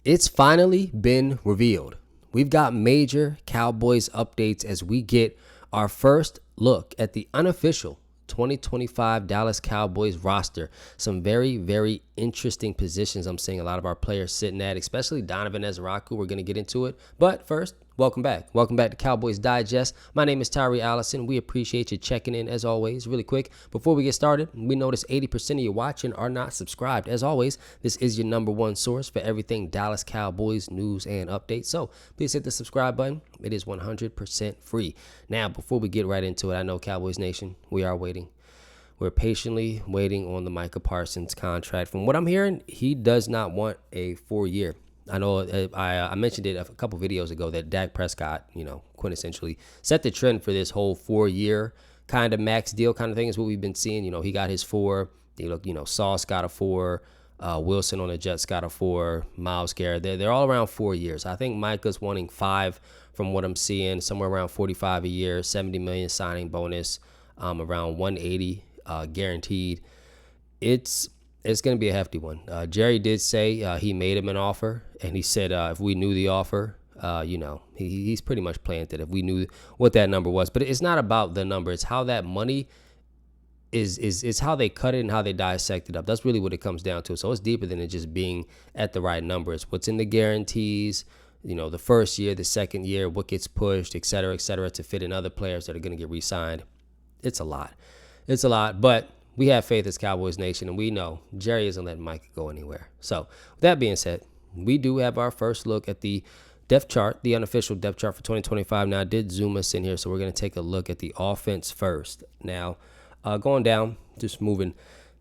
It's finally been revealed. We've got major Cowboys updates as we get our first look at the unofficial 2025 Dallas Cowboys roster. Some very, very interesting positions I'm seeing a lot of our players sitting at, especially Donovan Ezraku. We're going to get into it. But first, welcome back. Welcome back to Cowboys Digest. My name is Tyree Allison. We appreciate you checking in as always. Really quick, before we get started, we notice 80% of you watching are not subscribed. As always, this is your number one source for everything Dallas Cowboys news and updates. So please hit the subscribe button. It is 100% free. Now, before we get right into it, I know Cowboys Nation, we are waiting. We're patiently waiting on the Micah Parsons contract. From what I'm hearing, he does not want a 4-year. I know I mentioned it a couple videos ago that Dak Prescott, quintessentially set the trend for this whole 4-year kind of max deal kind of thing is what we've been seeing. He got his 4. Sauce got a 4. Wilson on the Jets got a 4. Myles Garrett, they're all around 4 years. I think Micah's wanting 5 from what I'm seeing, somewhere around 45 a year, 70 million signing bonus, around 180 guaranteed. It's going to be a hefty one. Jerry did say he made him an offer, and he said if we knew the offer, he's pretty much planted if we knew what that number was. But it's not about the number. It's how that money is how they cut it and how they dissect it up. That's really what it comes down to. So it's deeper than it just being at the right number. It's what's in the guarantees, the first year, the second year, what gets pushed, et cetera, to fit in other players that are going to get re-signed. It's a lot. It's a lot, but we have faith as Cowboys Nation, and we know Jerry isn't letting Mike go anywhere. So with that being said, we do have our first look at the depth chart, the unofficial depth chart for 2025. Now, I did zoom us in here, so we're going to take a look at the offense first. Now, going down, just moving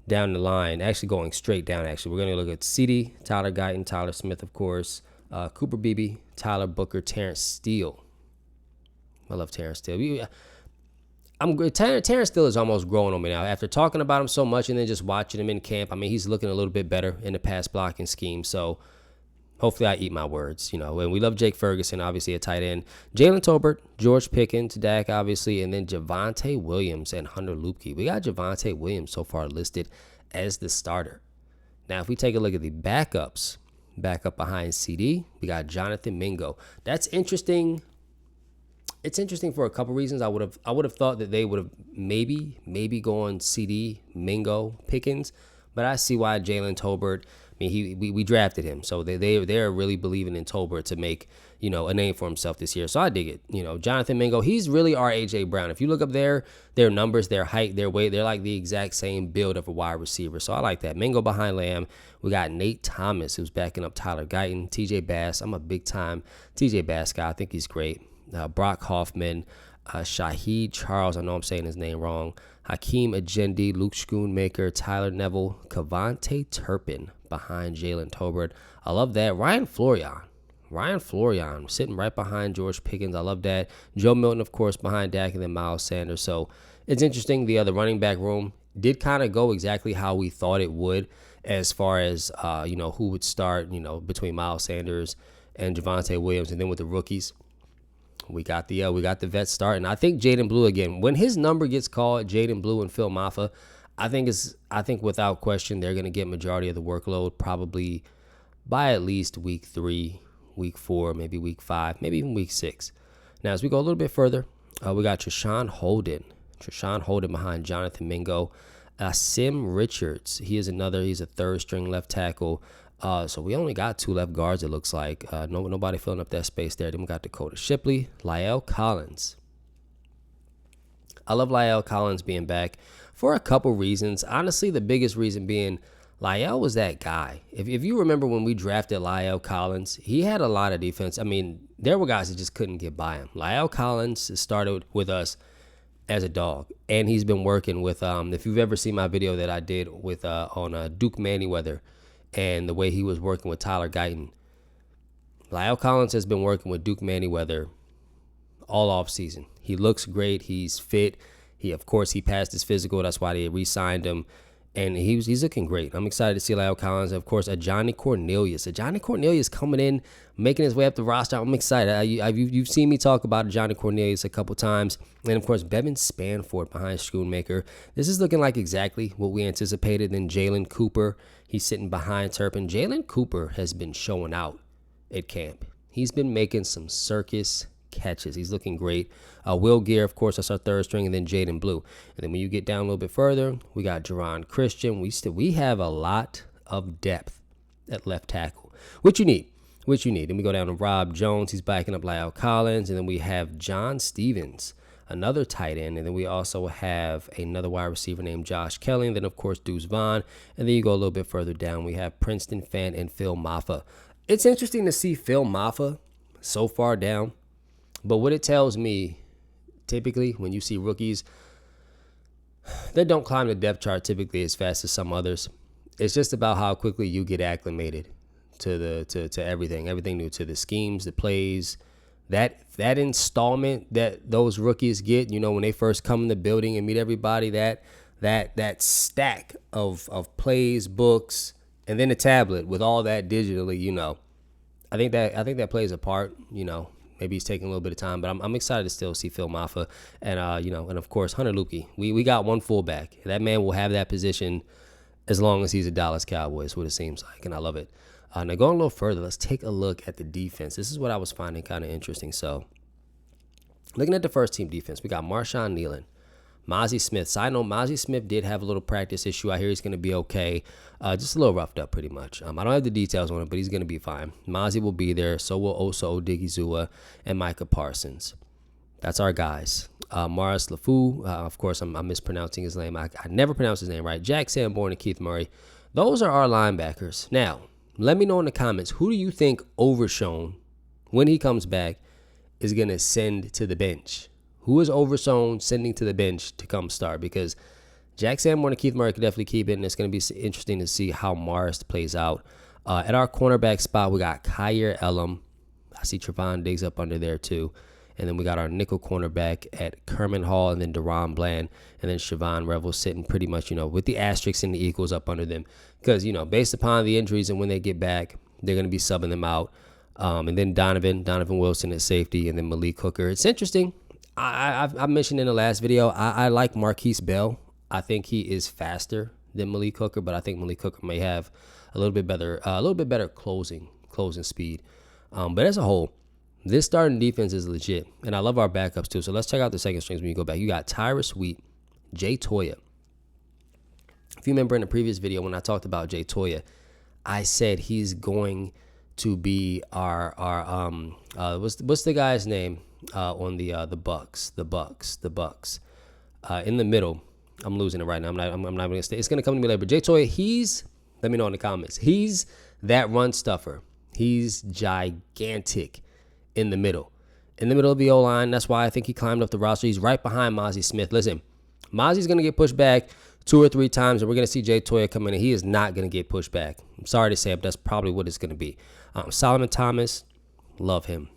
down the line, actually going straight down, we're going to look at CeeDee, Tyler Guyton, Tyler Smith, of course, Cooper Beebe, Tyler Booker, Terrence Steele. I love Terrence Steele. Terrence Steele is almost growing on me now. After talking about him so much and then just watching him in camp, he's looking a little bit better in the pass blocking scheme. So hopefully I eat my words, And we love Jake Ferguson, obviously a tight end. Jalen Tolbert, George Pickens, Dak, obviously, and then Javonte Williams and Hunter Luepke. We got Javonte Williams so far listed as the starter. Now, if we take a look at the backups, backup behind CeeDee, we got Jonathan Mingo. That's interesting. It's interesting for a couple reasons. I would have thought that they would have maybe gone CeeDee, Mingo, Pickens, but I see why Jalen Tolbert. We drafted him, so they're really believing in Tolbert to make a name for himself this year. So I dig it. Jonathan Mingo, he's really our AJ Brown. If you look up their numbers, their height, their weight, they're like the exact same build of a wide receiver. So I like that. Mingo behind Lamb. We got Nate Thomas, who's backing up Tyler Guyton, TJ Bass. I'm a big time TJ Bass guy. I think he's great. Brock Hoffman, Shaheed Charles, I know I'm saying his name wrong, Hakeem Ajendi, Luke Schoonmaker, Tyler Neville, Kavontae Turpin behind Jalen Tolbert. I love that. Ryan Florian sitting right behind George Pickens. I love that. Joe Milton, of course, behind Dak, and then Miles Sanders. So it's interesting. The other running back room did kind of go exactly how we thought it would as far as, who would start, between Miles Sanders and Javonte Williams, and then with the rookies. We got the vets starting. I think Jaden Blue again. When his number gets called, Jaden Blue and Phil Maffa, I think without question they're going to get majority of the workload probably by at least week 3, week 4, maybe week 5, maybe even week 6. Now as we go a little bit further, we got Treshaun Holden behind Jonathan Mingo, Sim Richards. He's a third string left tackle. So we only got 2 left guards, it looks like. Nobody filling up that space there. Then we got Dakota Shipley, La'el Collins. I love La'el Collins being back for a couple reasons. Honestly, the biggest reason being La'el was that guy. If you remember when we drafted La'el Collins, he had a lot of defense. There were guys that just couldn't get by him. La'el Collins started with us as a dog, and he's been working with, if you've ever seen my video that I did with on Duke Manyweather, and the way he was working with Tyler Guyton. La'el Collins has been working with Duke Manyweather all off season. He looks great. He's fit. He passed his physical. That's why they re-signed him. And he's looking great. I'm excited to see La'el Collins. Of course, Johnny Cornelius. Johnny Cornelius coming in, making his way up the roster. I'm excited. You've seen me talk about Johnny Cornelius a couple times. And, of course, Bevan Spanford behind Schoonmaker. This is looking like exactly what we anticipated. Then Jalen Cooper, he's sitting behind Turpin. Jalen Cooper has been showing out at camp. He's been making some circus catches. He's looking great. Will Gear, of course, that's our third string, and then Jaden Blue. And then when you get down a little bit further, we got Jerron Christian. We have a lot of depth at left tackle, which you need. Then we go down to Rob Jones. He's backing up Lyle Collins. And then we have John Stevens, another tight end. And then we also have another wide receiver named Josh Kelly. And then, of course, Deuce Vaughn. And then you go a little bit further down. We have Princeton Fan and Phil Maffa. It's interesting to see Phil Maffa so far down. But what it tells me, typically, when you see rookies that don't climb the depth chart typically as fast as some others, it's just about how quickly you get acclimated to everything new, to the schemes, the plays, that installment that those rookies get, when they first come in the building and meet everybody, that stack of plays, books, and then a tablet with all that digitally, I think that plays a part, Maybe he's taking a little bit of time, but I'm excited to still see Phil Maffa and and of course Hunter Luque. We got one fullback. That man will have that position as long as he's a Dallas Cowboys, what it seems like, and I love it. Now going a little further, let's take a look at the defense. This is what I was finding kind of interesting. So looking at the first team defense, we got Marshawn Nealon, Mozzie Smith. Side note, Mozzie Smith did have a little practice issue. I hear he's going to be okay. Just a little roughed up pretty much. I don't have the details on it, but he's going to be fine. Mozzie will be there. So will Osa Odigizua and Micah Parsons. That's our guys. Morris LaFou, of course, I'm mispronouncing his name. I never pronounce his name right. Jack Sanborn and Keith Murray. Those are our linebackers. Now, let me know in the comments, who do you think Overshown, when he comes back, is going to send to the bench? Who is Overshown sending to the bench to come start? Because Jack Sanborn and Keith Murray could definitely keep it, and it's going to be interesting to see how Morris plays out. At our cornerback spot, we got Kyer Elam. I see Trevon Diggs up under there too. And then we got our nickel cornerback at Kerman Hall, and then Deron Bland, and then Siobhan Revel sitting pretty much, with the asterisks and the equals up under them. Because, based upon the injuries and when they get back, they're going to be subbing them out. And then Donovan Wilson at safety, and then Malik Hooker. It's interesting. I mentioned in the last video, I like Marquise Bell. I think he is faster than Malik Hooker, but I think Malik Hooker may have a little bit better closing speed. But as a whole, this starting defense is legit, and I love our backups too. So let's check out the second strings when you go back. You got Tyrus Wheat, Jay Toya. If you remember in the previous video when I talked about Jay Toya, I said he's going to be our what's the guy's name on the Bucks? The Bucks. In the middle, I'm losing it right now. I'm not even gonna stay. It's gonna come to me later. But Jay Toya, let me know in the comments. He's that run stuffer. He's gigantic in the middle of the O-line. That's why I think he climbed up the roster. He's right behind Mozzie Smith. Listen, Mozzie's going to get pushed back 2 or 3 times, and we're going to see Jay Toya come in, and he is not going to get pushed back. I'm sorry to say it, but that's probably what it's going to be. Solomon Thomas, love him.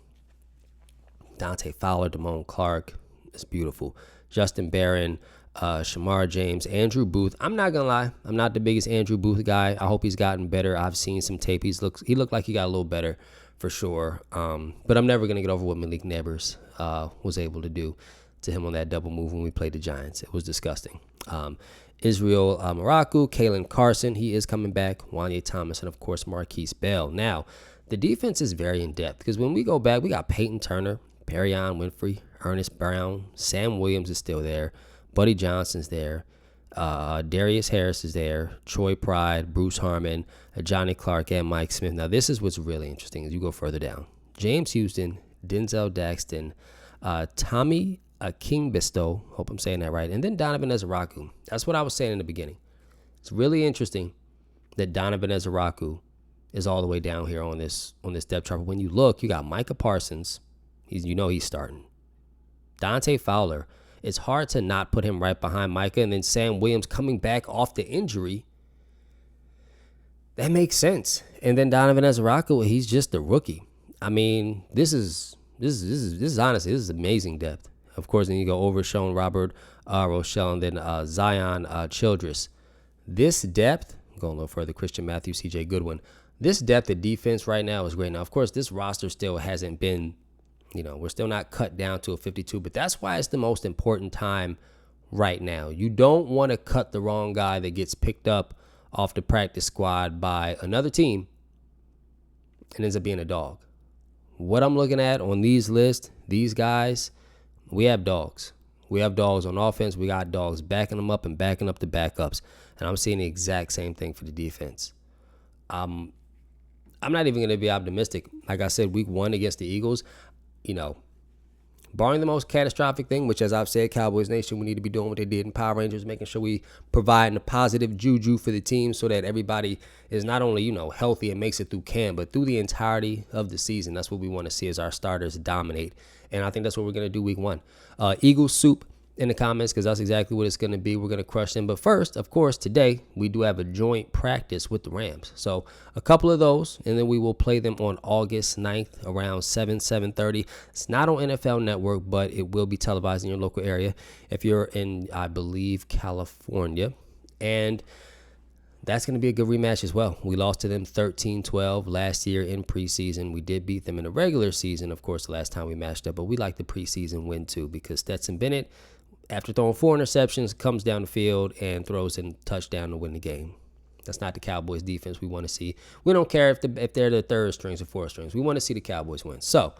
Dante Fowler, Damone Clark, it's beautiful. Justin Barron, Shamar James, Andrew Booth. I'm not going to lie. I'm not the biggest Andrew Booth guy. I hope he's gotten better. I've seen some tape. He looked like he got a little better for sure. But I'm never going to get over what Malik Neighbors was able to do to him on that double move when we played the Giants. It was disgusting. Israel Maraku, Kalen Carson, he is coming back. Wanye Thomas, and of course Marquise Bell. Now, the defense is very in-depth because when we go back, we got Peyton Turner, Perrion Winfrey, Ernest Brown, Sam Williams is still there, Buddy Johnson's there, Darius Harris is there, Troy Pride, Bruce Harmon, Johnny Clark, and Mike Smith. Now, this is what's really interesting as you go further down. James Houston, Denzel Daxton, Tommy King Bistow, hope I'm saying that right, and then Donovan Ezeraku. That's what I was saying in the beginning. It's really interesting that Donovan Ezeraku is all the way down here on this depth chart. But when you look, you got Micah Parsons. He's starting. Dante Fowler. It's hard to not put him right behind Micah, and then Sam Williams coming back off the injury. That makes sense. And then Donovan Ezeraku, he's just a rookie. I mean, this is honestly, this is amazing depth. Of course, then you go Overshown, Robert Rochelle, and then Zion Childress. This depth, going a little further, Christian Matthews, CJ Goodwin. This depth of defense right now is great. Now, of course, this roster still hasn't been, we're still not cut down to a 52, but that's why it's the most important time right now. You don't want to cut the wrong guy that gets picked up off the practice squad by another team and ends up being a dog. what I'm looking at on these lists, these guys, we have dogs. We have dogs on offense. We got dogs backing them up and backing up the backups. And I'm seeing the exact same thing for the defense. I'm not even going to be optimistic. Like I said, week 1 against the Eagles, barring the most catastrophic thing, which, as I've said, Cowboys Nation, we need to be doing what they did in Power Rangers, making sure we provide a positive juju for the team so that everybody is not only, healthy and makes it through camp, but through the entirety of the season. That's what we want to see as our starters dominate. And I think that's what we're going to do week 1. Eagles soup in the comments, because that's exactly what it's going to be. We're going to crush them. But first, of course, today we do have a joint practice with the Rams. So a couple of those, and then we will play them on August 9th around 7:30. It's not on NFL Network, but it will be televised in your local area if you're in, I believe, California. And that's going to be a good rematch as well. We lost to them 13-12 last year in preseason. We did beat them in the regular season, of course, the last time we matched up. But we like the preseason win, too, because Stetson Bennett, after throwing 4 interceptions, comes down the field and throws a touchdown to win the game. That's not the Cowboys defense we want to see. We don't care if they're the 3rd strings or 4th strings. We want to see the Cowboys win. So,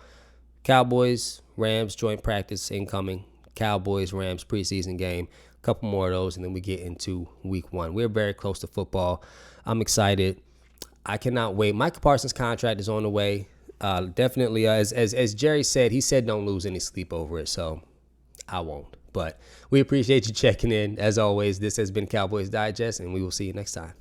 Cowboys, Rams, joint practice incoming. Cowboys, Rams, preseason game. A couple more of those, and then we get into week 1. We're very close to football. I'm excited. I cannot wait. Micah Parsons' contract is on the way. Definitely, as Jerry said, he said don't lose any sleep over it, so I won't. But we appreciate you checking in. As always, this has been Cowboys Digest, and we will see you next time.